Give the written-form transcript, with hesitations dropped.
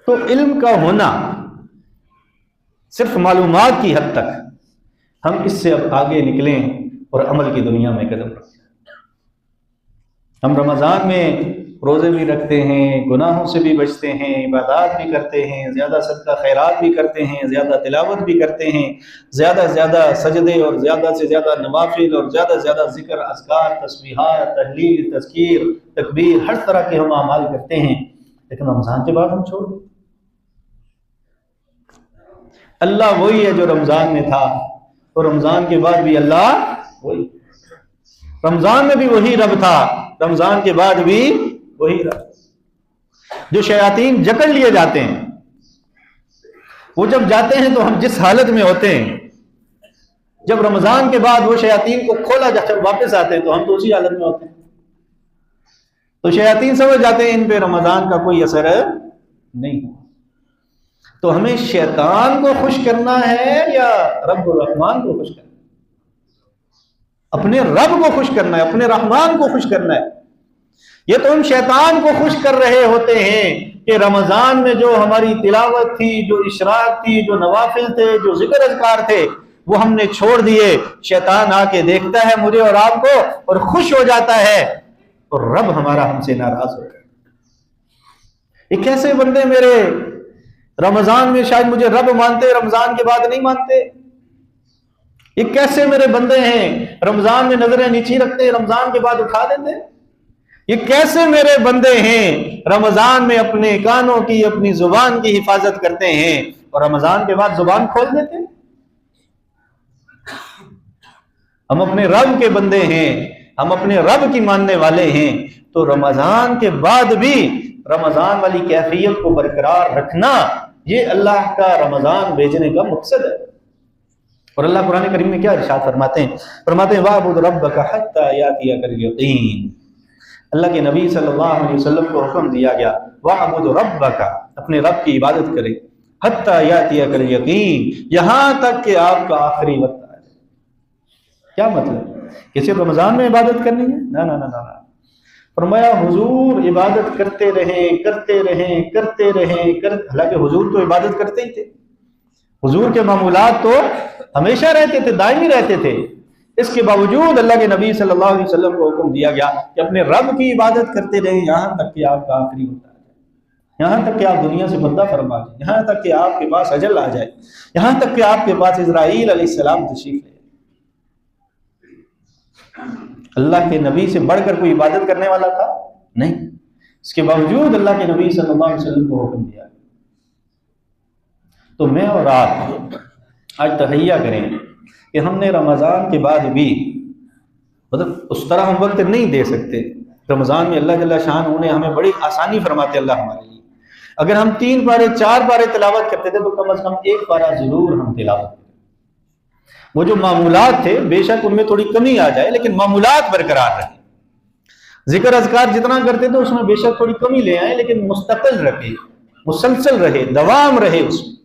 تو علم کا ہونا صرف معلومات کی حد تک، ہم اس سے اب آگے نکلیں اور عمل کی دنیا میں قدم رکھیں۔ ہم رمضان میں روزے بھی رکھتے ہیں، گناہوں سے بھی بچتے ہیں، عبادات بھی کرتے ہیں، زیادہ صدقہ خیرات بھی کرتے ہیں، زیادہ تلاوت بھی کرتے ہیں، زیادہ سے زیادہ سجدے اور زیادہ سے زیادہ نوافل اور زیادہ سے زیادہ ذکر، اذکار، تسبیحات، تحلیل، تذکیر، تکبیر، ہر طرح کے ہم اعمال کرتے ہیں، لیکن رمضان کے بعد ہم چھوڑ دیں۔ اللہ وہی ہے جو رمضان میں تھا اور رمضان کے بعد بھی اللہ وہی، رمضان میں بھی وہی رب تھا، رمضان کے بعد بھی وہی رب۔ جو شیاطین جکڑ لیے جاتے ہیں، وہ جب جاتے ہیں تو ہم جس حالت میں ہوتے ہیں، جب رمضان کے بعد وہ شیاطین کو کھولا جاتا ہے واپس آتے ہیں تو ہم تو اسی حالت میں ہوتے ہیں۔ تو شیاطین سمجھ جاتے ہیں ان پہ رمضان کا کوئی اثر نہیں۔ تو ہمیں شیطان کو خوش کرنا ہے یا رب الرحمان کو خوش کرنا ہے؟ اپنے رب کو خوش کرنا ہے، اپنے رحمان کو خوش کرنا ہے۔ یہ تو ہم شیطان کو خوش کر رہے ہوتے ہیں کہ رمضان میں جو ہماری تلاوت تھی، جو اشراق تھی، جو نوافل تھے، جو ذکر اذکار تھے، وہ ہم نے چھوڑ دیے۔ شیطان آ کے دیکھتا ہے مجھے اور آپ کو اور خوش ہو جاتا ہے، اور رب ہمارا ہم سے ناراض ہو گیا۔ یہ کیسے بندے میرے رمضان میں شاید مجھے رب مانتے، رمضان کے بعد نہیں مانتے؟ یہ کیسے میرے بندے ہیں رمضان میں نظریں نیچی رکھتے، رمضان کے بعد اٹھا دیتے؟ یہ کیسے میرے بندے ہیں رمضان میں اپنے کانوں کی، اپنی زبان کی حفاظت کرتے ہیں اور رمضان کے بعد زبان کھول دیتے ہیں؟ ہم اپنے رب کے بندے ہیں، ہم اپنے رب کی ماننے والے ہیں، تو رمضان کے بعد بھی رمضان والی کیفیت کو برقرار رکھنا، یہ اللہ کا رمضان بھیجنے کا مقصد ہے۔ اور اللہ قرآن کریم میں کیا ارشاد فرماتے ہیں؟ فرماتے ہیں وَاعْبُدْ رَبَّكَ حَتَّى يَأْتِيَكَ الْيَقِينُ۔ اللہ کے نبی صلی اللہ علیہ وسلم کو حکم دیا گیا وَاعْبُدْ رَبَّكَ، اپنے رب کی عبادت کریں، حَتَّى يَأْتِيَكَ الْيَقِينُ، یہاں تک کہ آپ کا آخری وقت آ جائے۔ کیا مطلب؟ کہ صرف رمضان میں عبادت کرنی ہے؟ نہ نہ نہ نہ، فرمایا حضور عبادت کرتے رہیں کرتے رہیں کرتے رہیں حالانکہ حضور تو عبادت کرتے ہی تھے، حضور کے معمولات تو ہمیشہ رہتے تھے، دائمی رہتے تھے، اس کے باوجود اللہ کے نبی صلی اللہ علیہ وسلم کو حکم دیا گیا کہ اپنے رب کی عبادت کرتے رہیں یہاں تک کہ آپ کا آخری وقت آ جائے، یہاں تک کہ آپ دنیا سے بندہ فرما جائیں، یہاں تک کہ آپ کے پاس اجل آ جائے، یہاں تک کہ آپ کے پاس اسرائیل علیہ السلام تشریف لے۔ اللہ کے نبی سے بڑھ کر کوئی عبادت کرنے والا تھا؟ نہیں، اس کے باوجود اللہ کے نبی صلی اللہ علیہ وسلم کو حکم دیا۔ تو میں اور آپ آج تہیہ کریں کہ ہم نے رمضان کے بعد بھی مطلب اس طرح ہم وقت نہیں دے سکتے۔ رمضان میں اللہ جل شانہ نے ہمیں بڑی آسانی فرماتے اللہ ہمارے لیے۔ اگر ہم 3 پارے 4 پارے تلاوت کرتے تھے تو کم از کم 1 پارہ ضرور ہم تلاوت کرتے۔ وہ جو معمولات تھے بے شک ان میں تھوڑی کمی آ جائے لیکن معمولات برقرار رہے۔ ذکر اذکار جتنا کرتے تھے اس میں بے شک تھوڑی کمی لے آئیں لیکن مستقل رہے، مسلسل رہے، دوام رہے اس میں۔